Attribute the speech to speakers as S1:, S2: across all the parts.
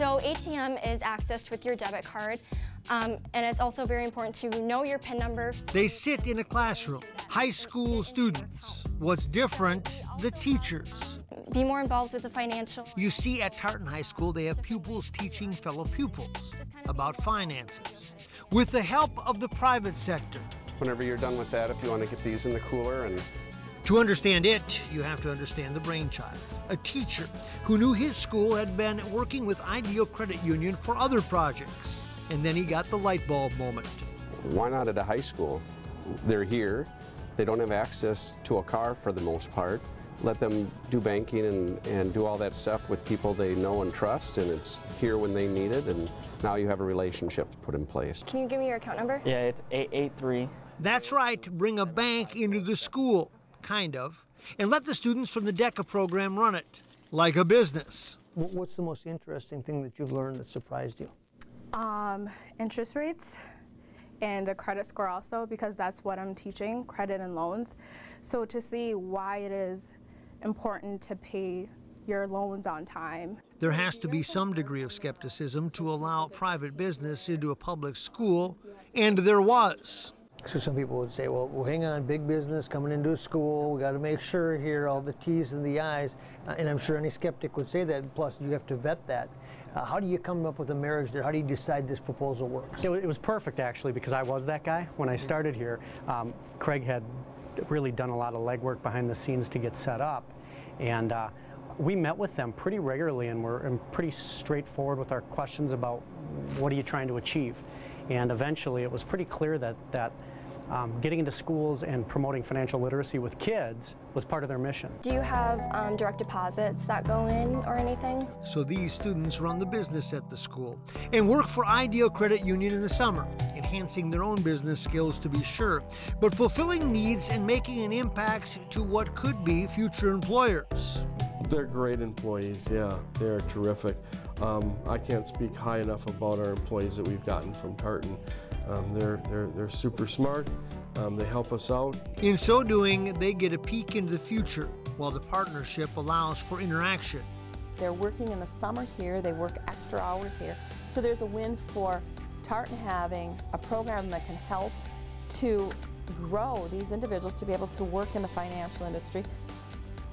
S1: So ATM is accessed with your debit card, and it's also very important to know your PIN number.
S2: They sit in a classroom, high school students. What's different, the teachers.
S1: Be more involved with the financial.
S2: You see, at Tartan High School, they have pupils teaching fellow pupils about finances, with the help of the private sector.
S3: Whenever you're done with that, if you want to get these in the cooler and...
S2: To understand it, you have to understand the brainchild. A teacher who knew his school had been working with Ideal Credit Union for other projects. And then he got the light bulb moment.
S3: Why not at a high school? They're here. They don't have access to a car for the most part. Let them do banking and do all that stuff with people they know and trust, and it's here when they need it, and now you have a relationship put in place.
S1: Can you give me your account number?
S4: Yeah, it's 883.
S2: That's right, bring a bank into the school, kind of, and let the students from the DECA program run it, like a business.
S5: What's the most interesting thing that you've learned that surprised you?
S6: Interest rates and a credit score also, because that's what I'm teaching, credit and loans. So to see why it is important to pay your loans on time.
S2: There has to be some degree of skepticism to allow private business into a public school, and there was.
S5: So some people would say, well, hang on, big business coming into a school, we got to make sure here, all the T's and the I's, and I'm sure any skeptic would say that, plus you have to vet that. How do you come up with a marriage there? How do you decide this proposal works?
S7: It was perfect, actually, because I was that guy. When I started here, Craig had really done a lot of legwork behind the scenes to get set up, and we met with them pretty regularly and were pretty straightforward with our questions about what are you trying to achieve. And eventually it was pretty clear that getting into schools and promoting financial literacy with kids was part of their mission.
S1: Do you have direct deposits that go in or anything?
S2: So these students run the business at the school and work for Ideal Credit Union in the summer, enhancing their own business skills to be sure, but fulfilling needs and making an impact to what could be future employers.
S8: They're great employees, yeah, they're terrific. I can't speak high enough about our employees that we've gotten from Tartan. They're super smart, they help us out.
S2: In so doing, they get a peek into the future, while the partnership allows for interaction.
S9: They're working in the summer here, they work extra hours here, so there's a win for Tartan having a program that can help to grow these individuals to be able to work in the financial industry.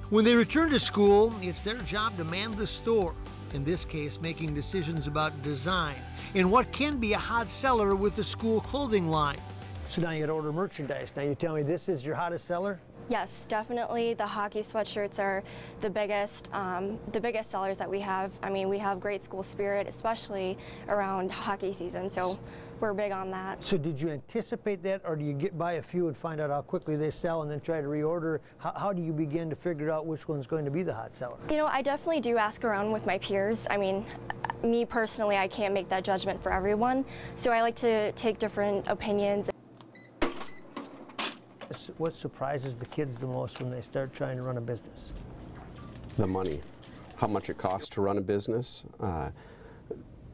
S2: When they return to school, it's their job to man the store, in this case making decisions about design and what can be a hot seller with the school clothing line.
S5: So now you got to order merchandise. Now you tell me this is your hottest seller?
S1: Yes, definitely. The hockey sweatshirts are the biggest sellers that we have. I mean, we have great school spirit, especially around hockey season, so we're big on that.
S5: So did you anticipate that, or do you get by a few and find out how quickly they sell and then try to reorder? How do you begin to figure out which one's going to be the hot seller?
S1: You know, I definitely do ask around with my peers. I mean, me personally, I can't make that judgment for everyone, so I like to take different opinions.
S5: What surprises the kids the most when they start trying to run a business?
S3: The money, how much it costs to run a business.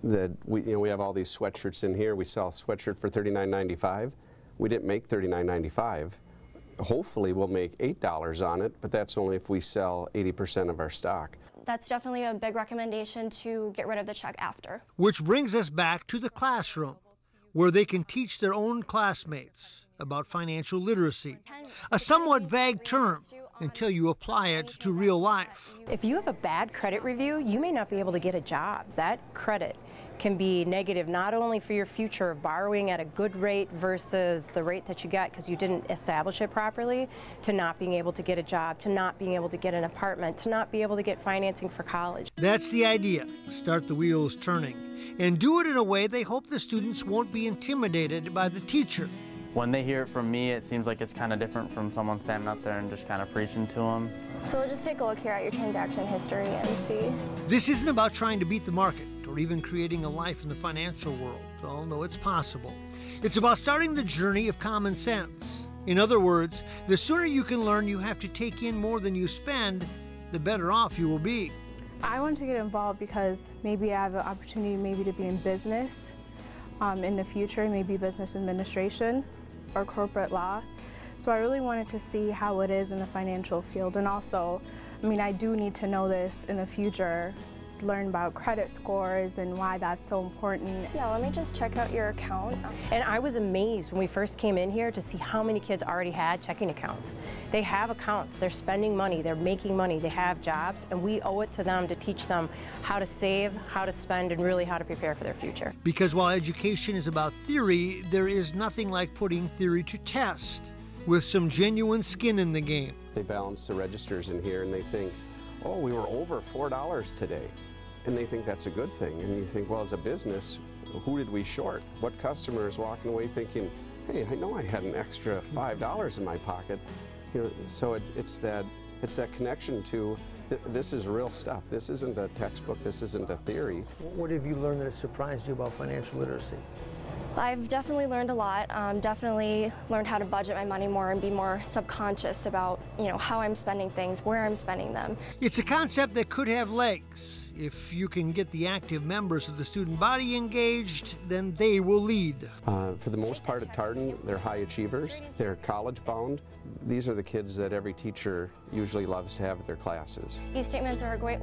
S3: We have all these sweatshirts in here. We sell a sweatshirt for $39.95. We didn't make $39.95. Hopefully we'll make $8 on it, but that's only if we sell 80% of our stock.
S1: That's definitely a big recommendation, to get rid of the check after.
S2: Which brings us back to the classroom, where they can teach their own classmates about financial literacy, a somewhat vague term until you apply it to real life.
S10: If you have a bad credit review, you may not be able to get a job. That credit can be negative not only for your future of borrowing at a good rate versus the rate that you got because you didn't establish it properly, to not being able to get a job, to not being able to get an apartment, to not be able to get financing for college.
S2: That's the idea. Start the wheels turning, and do it in a way they hope the students won't be intimidated by the teacher.
S4: When they hear it from me, it seems like it's kind of different from someone standing up there and just kind of preaching to them.
S1: So we'll just take a look here at your transaction history and see.
S2: This isn't about trying to beat the market or even creating a life in the financial world, although it's possible. It's about starting the journey of common sense. In other words, the sooner you can learn you have to take in more than you spend, the better off you will be.
S6: I want to get involved because maybe I have an opportunity maybe to be in business in the future, maybe business administration or corporate law. So I really wanted to see how it is in the financial field, and also, I mean, I do need to know this in the future learn about credit scores and why that's so important.
S1: Yeah, let me just check out your account.
S10: And I was amazed when we first came in here to see how many kids already had checking accounts. They have accounts, they're spending money, they're making money, they have jobs, and we owe it to them to teach them how to save, how to spend, and really how to prepare for their future.
S2: Because while education is about theory, there is nothing like putting theory to test with some genuine skin in the game.
S3: They balance the registers in here and they think, oh, we were over $4 today. And they think that's a good thing. And you think, well, as a business, who did we short? What customer is walking away thinking, hey, I know I had an extra $5 in my pocket. You know, so it's that connection to this is real stuff. This isn't a textbook. This isn't a theory.
S5: What have you learned that has surprised you about financial literacy?
S1: I've definitely learned a lot. Definitely learned how to budget my money more and be more subconscious about, how I'm spending things, where I'm spending them.
S2: It's a concept that could have legs. If you can get the active members of the student body engaged, then they will lead.
S3: For the most part at Tartan, they're high achievers. They're college bound. These are the kids that every teacher usually loves to have at their classes.
S1: These statements are a great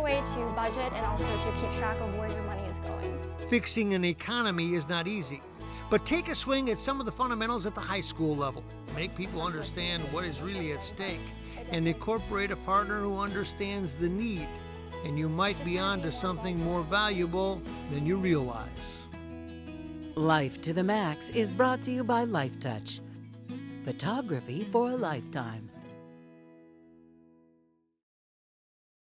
S1: way to budget and also to keep track of where your money is going.
S2: Fixing an economy is not easy, but take a swing at some of the fundamentals at the high school level. Make people understand what is really at stake and incorporate a partner who understands the need, and you might be onto something more valuable than you realize.
S11: Life to the Max is brought to you by Life Touch. Photography for a lifetime.